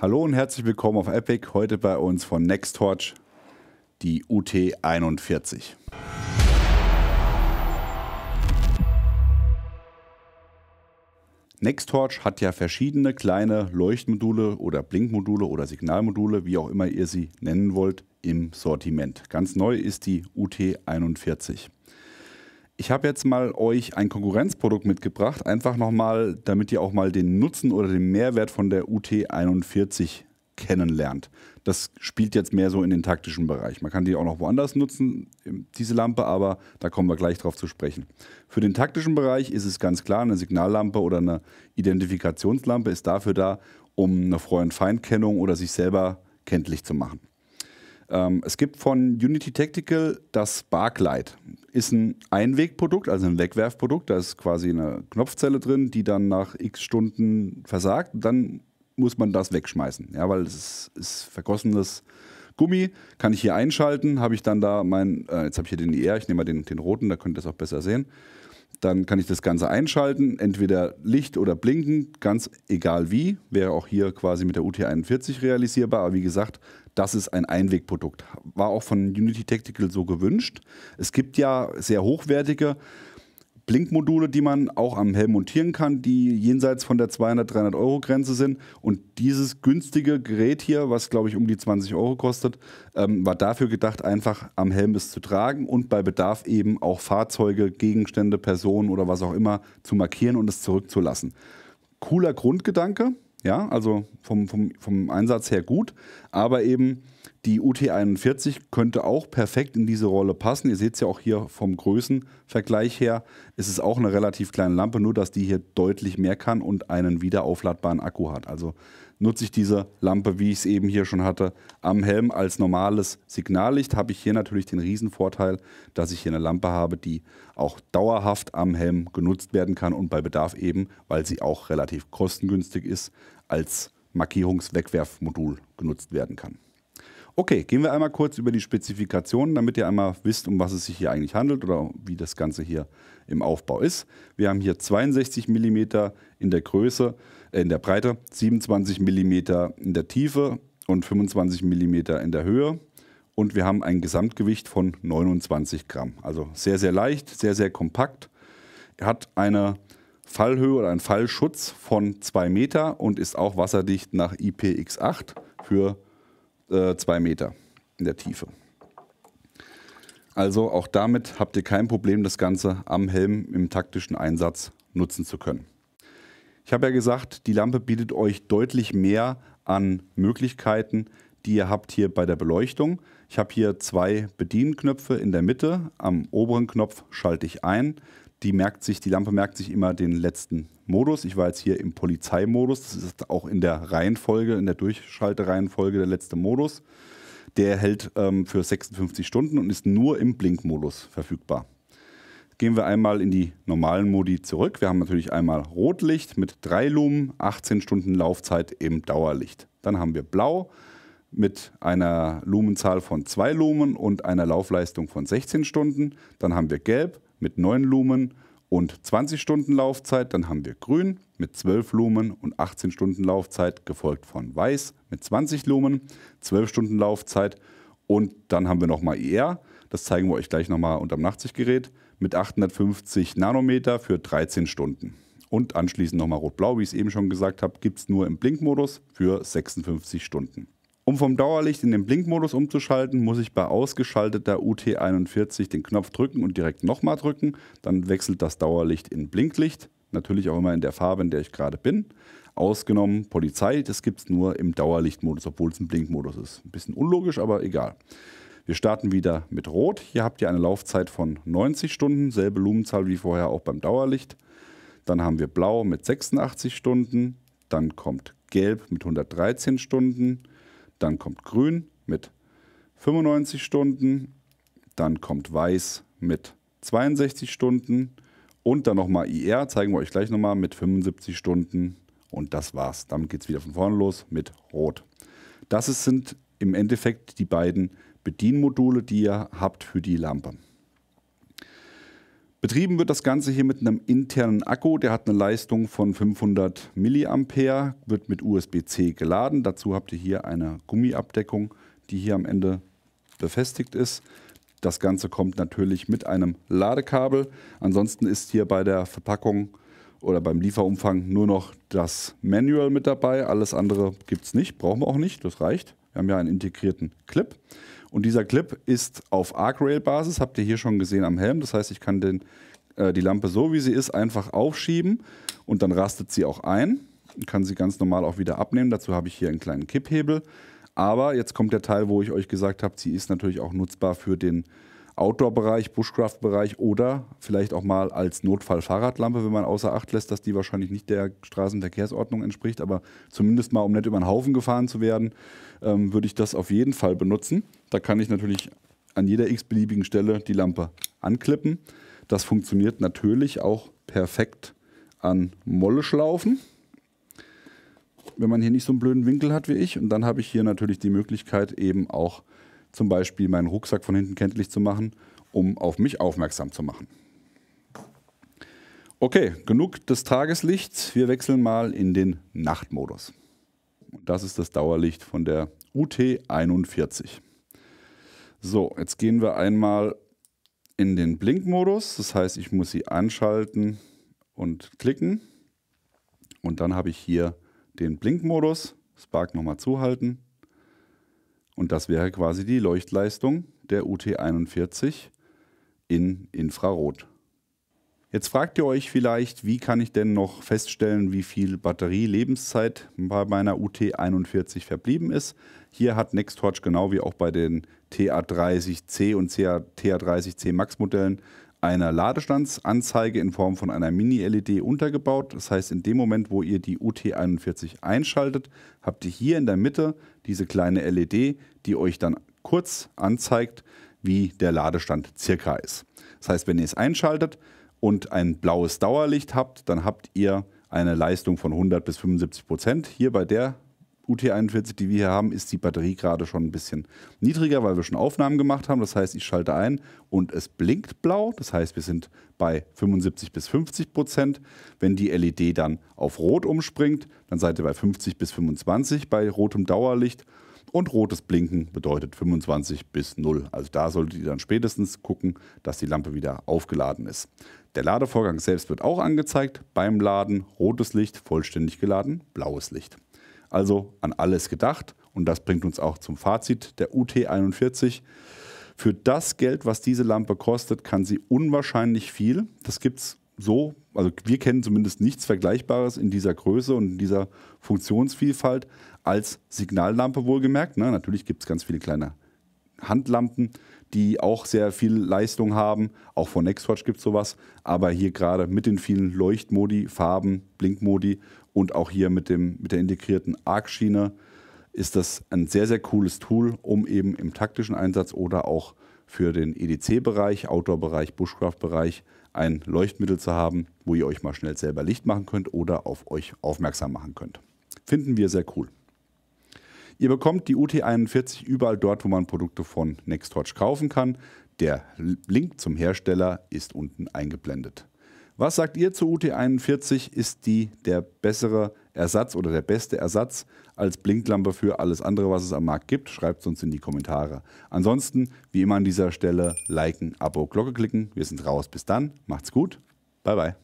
Hallo und herzlich willkommen auf Epic. Heute bei uns von Nextorch die UT41. Nextorch hat ja verschiedene kleine Leuchtmodule oder Blinkmodule oder Signalmodule, wie auch immer ihr sie nennen wollt, im Sortiment. Ganz neu ist die UT41. Ich habe jetzt mal euch ein Konkurrenzprodukt mitgebracht, einfach nochmal, damit ihr auch mal den Nutzen oder den Mehrwert von der UT41 kennenlernt. Das spielt jetzt mehr so in den taktischen Bereich. Man kann die auch noch woanders nutzen, diese Lampe, aber da kommen wir gleich drauf zu sprechen. Für den taktischen Bereich ist es ganz klar, eine Signallampe oder eine Identifikationslampe ist dafür da, um eine Freund-Feind-Kennung oder sich selber kenntlich zu machen. Es gibt von Unity Tactical das Sparklight. Ist ein Einwegprodukt, also ein Wegwerfprodukt. Da ist quasi eine Knopfzelle drin, die dann nach x Stunden versagt. Dann muss man das wegschmeißen, ja, weil es ist vergossenes Gummi. Kann ich hier einschalten, habe ich dann da jetzt habe ich hier den IR, ich nehme mal den roten, da könnt ihr das auch besser sehen. Dann kann ich das Ganze einschalten, entweder Licht oder Blinken, ganz egal wie. Wäre auch hier quasi mit der UT41 realisierbar, aber wie gesagt, das ist ein Einwegprodukt. War auch von Unity Tactical so gewünscht. Es gibt ja sehr hochwertige Blinkmodule, die man auch am Helm montieren kann, die jenseits von der 200-300 Euro Grenze sind. Und dieses günstige Gerät hier, was glaube ich um die 20 Euro kostet, war dafür gedacht, einfach am Helm es zu tragen und bei Bedarf eben auch Fahrzeuge, Gegenstände, Personen oder was auch immer zu markieren und es zurückzulassen. Cooler Grundgedanke, ja, also vom Einsatz her gut, aber eben die UT41 könnte auch perfekt in diese Rolle passen. Ihr seht es ja auch hier vom Größenvergleich her. Es ist auch eine relativ kleine Lampe, nur dass die hier deutlich mehr kann und einen wiederaufladbaren Akku hat. Also nutze ich diese Lampe, wie ich es eben hier schon hatte, am Helm als normales Signallicht. Habe ich hier natürlich den Riesenvorteil, dass ich hier eine Lampe habe, die auch dauerhaft am Helm genutzt werden kann und bei Bedarf eben, weil sie auch relativ kostengünstig ist, als Markierungswegwerfmodul genutzt werden kann. Okay, gehen wir einmal kurz über die Spezifikationen, damit ihr einmal wisst, um was es sich hier eigentlich handelt oder wie das Ganze hier im Aufbau ist. Wir haben hier 62 mm in der Größe, in der Breite, 27 mm in der Tiefe und 25 mm in der Höhe. Und wir haben ein Gesamtgewicht von 29 Gramm. Also sehr, sehr leicht, sehr, sehr kompakt. Er hat eine Fallhöhe oder einen Fallschutz von 2 Meter und ist auch wasserdicht nach IPX8 für 2 Meter in der Tiefe. Also auch damit habt ihr kein Problem, das Ganze am Helm im taktischen Einsatz nutzen zu können. Ich habe ja gesagt, die Lampe bietet euch deutlich mehr an Möglichkeiten, die ihr habt hier bei der Beleuchtung. Ich habe hier 2 Bedienknöpfe in der Mitte. Am oberen Knopf schalte ich ein. Die Lampe merkt sich immer den letzten Modus. Ich war jetzt hier im Polizeimodus. Das ist auch in der Reihenfolge, in der Durchschaltereihenfolge der letzte Modus. Der hält für 56 Stunden und ist nur im Blinkmodus verfügbar. Gehen wir einmal in die normalen Modi zurück. Wir haben natürlich einmal Rotlicht mit 3 Lumen, 18 Stunden Laufzeit im Dauerlicht. Dann haben wir Blau mit einer Lumenzahl von 2 Lumen und einer Laufleistung von 16 Stunden. Dann haben wir Gelb mit 9 Lumen und 20 Stunden Laufzeit. Dann haben wir Grün mit 12 Lumen und 18 Stunden Laufzeit, gefolgt von Weiß mit 20 Lumen, 12 Stunden Laufzeit. Und dann haben wir nochmal IR, das zeigen wir euch gleich nochmal unterm Nachtsichtgerät, mit 850 Nanometer für 13 Stunden. Und anschließend nochmal Rot-Blau, wie ich es eben schon gesagt habe, gibt es nur im Blinkmodus für 56 Stunden. Um vom Dauerlicht in den Blinkmodus umzuschalten, muss ich bei ausgeschalteter UT41 den Knopf drücken und direkt nochmal drücken. Dann wechselt das Dauerlicht in Blinklicht. Natürlich auch immer in der Farbe, in der ich gerade bin. Ausgenommen Polizei, das gibt es nur im Dauerlichtmodus, obwohl es ein Blinkmodus ist. Ein bisschen unlogisch, aber egal. Wir starten wieder mit Rot. Hier habt ihr eine Laufzeit von 90 Stunden, selbe Lumenzahl wie vorher auch beim Dauerlicht. Dann haben wir Blau mit 86 Stunden. Dann kommt Gelb mit 113 Stunden. Dann kommt Grün mit 95 Stunden, dann kommt Weiß mit 62 Stunden und dann nochmal IR, zeigen wir euch gleich nochmal, mit 75 Stunden und das war's. Damit geht es wieder von vorne los mit Rot. Sind im Endeffekt die beiden Bedienmodule, die ihr habt für die Lampe. Betrieben wird das Ganze hier mit einem internen Akku, der hat eine Leistung von 500 mA, wird mit USB-C geladen. Dazu habt ihr hier eine Gummiabdeckung, die hier am Ende befestigt ist. Das Ganze kommt natürlich mit einem Ladekabel. Ansonsten ist hier bei der Verpackung oder beim Lieferumfang nur noch das Manual mit dabei. Alles andere gibt es nicht, brauchen wir auch nicht, das reicht. Wir haben ja einen integrierten Clip. Und dieser Clip ist auf Arc-Rail-Basis, habt ihr hier schon gesehen am Helm. Das heißt, ich kann die Lampe so wie sie ist einfach aufschieben und dann rastet sie auch ein und kann sie ganz normal auch wieder abnehmen. Dazu habe ich hier einen kleinen Kipphebel. Aber jetzt kommt der Teil, wo ich euch gesagt habe, sie ist natürlich auch nutzbar für den Outdoor-Bereich, Bushcraft-Bereich oder vielleicht auch mal als Notfall-Fahrradlampe, wenn man außer Acht lässt, dass die wahrscheinlich nicht der Straßenverkehrsordnung entspricht, aber zumindest mal, um nicht über den Haufen gefahren zu werden, würde ich das auf jeden Fall benutzen. Da kann ich natürlich an jeder x-beliebigen Stelle die Lampe anklippen. Das funktioniert natürlich auch perfekt an Molleschlaufen, wenn man hier nicht so einen blöden Winkel hat wie ich. Und dann habe ich hier natürlich die Möglichkeit, eben auch zum Beispiel meinen Rucksack von hinten kenntlich zu machen, um auf mich aufmerksam zu machen. Okay, genug des Tageslichts. Wir wechseln mal in den Nachtmodus. Und das ist das Dauerlicht von der UT41. So, jetzt gehen wir einmal in den Blinkmodus. Das heißt, ich muss sie anschalten und klicken. Und dann habe ich hier den Blinkmodus. Spark nochmal zuhalten. Und das wäre quasi die Leuchtleistung der UT41 in Infrarot. Jetzt fragt ihr euch vielleicht, wie kann ich denn noch feststellen, wie viel Batterielebenszeit bei meiner UT41 verblieben ist. Hier hat NexTorch genau wie auch bei den TA30C und TA30C Max Modellen eine Ladestandsanzeige in Form von einer Mini-LED untergebaut. Das heißt, in dem Moment, wo ihr die UT41 einschaltet, habt ihr hier in der Mitte diese kleine LED, die euch dann kurz anzeigt, wie der Ladestand circa ist. Das heißt, wenn ihr es einschaltet und ein blaues Dauerlicht habt, dann habt ihr eine Leistung von 100 bis 75%. Hier bei der UT41, die wir hier haben, ist die Batterie gerade schon ein bisschen niedriger, weil wir schon Aufnahmen gemacht haben. Das heißt, ich schalte ein und es blinkt blau. Das heißt, wir sind bei 75 bis 50%. Wenn die LED dann auf Rot umspringt, dann seid ihr bei 50 bis 25 bei rotem Dauerlicht. Und rotes Blinken bedeutet 25 bis 0. Also da solltet ihr dann spätestens gucken, dass die Lampe wieder aufgeladen ist. Der Ladevorgang selbst wird auch angezeigt. Beim Laden rotes Licht, vollständig geladen, blaues Licht. Also an alles gedacht und das bringt uns auch zum Fazit der UT41. Für das Geld, was diese Lampe kostet, kann sie unwahrscheinlich viel. Das gibt es so, also wir kennen zumindest nichts Vergleichbares in dieser Größe und in dieser Funktionsvielfalt als Signallampe wohlgemerkt. Ne? Natürlich gibt es ganz viele kleine Handlampen, die auch sehr viel Leistung haben. Auch von NexTorch gibt es sowas. Aber hier gerade mit den vielen Leuchtmodi, Farben, Blinkmodi und auch hier mit der integrierten Arc-Schiene ist das ein sehr, sehr cooles Tool, um eben im taktischen Einsatz oder auch für den EDC-Bereich, Outdoor-Bereich, Bushcraft-Bereich ein Leuchtmittel zu haben, wo ihr euch mal schnell selber Licht machen könnt oder auf euch aufmerksam machen könnt. Finden wir sehr cool. Ihr bekommt die UT41 überall dort, wo man Produkte von NexTorch kaufen kann. Der Link zum Hersteller ist unten eingeblendet. Was sagt ihr zu UT41? Ist die der bessere Ersatz oder der beste Ersatz als Blinklampe für alles andere, was es am Markt gibt? Schreibt es uns in die Kommentare. Ansonsten, wie immer an dieser Stelle, liken, Abo, Glocke klicken. Wir sind raus. Bis dann. Macht's gut. Bye, bye.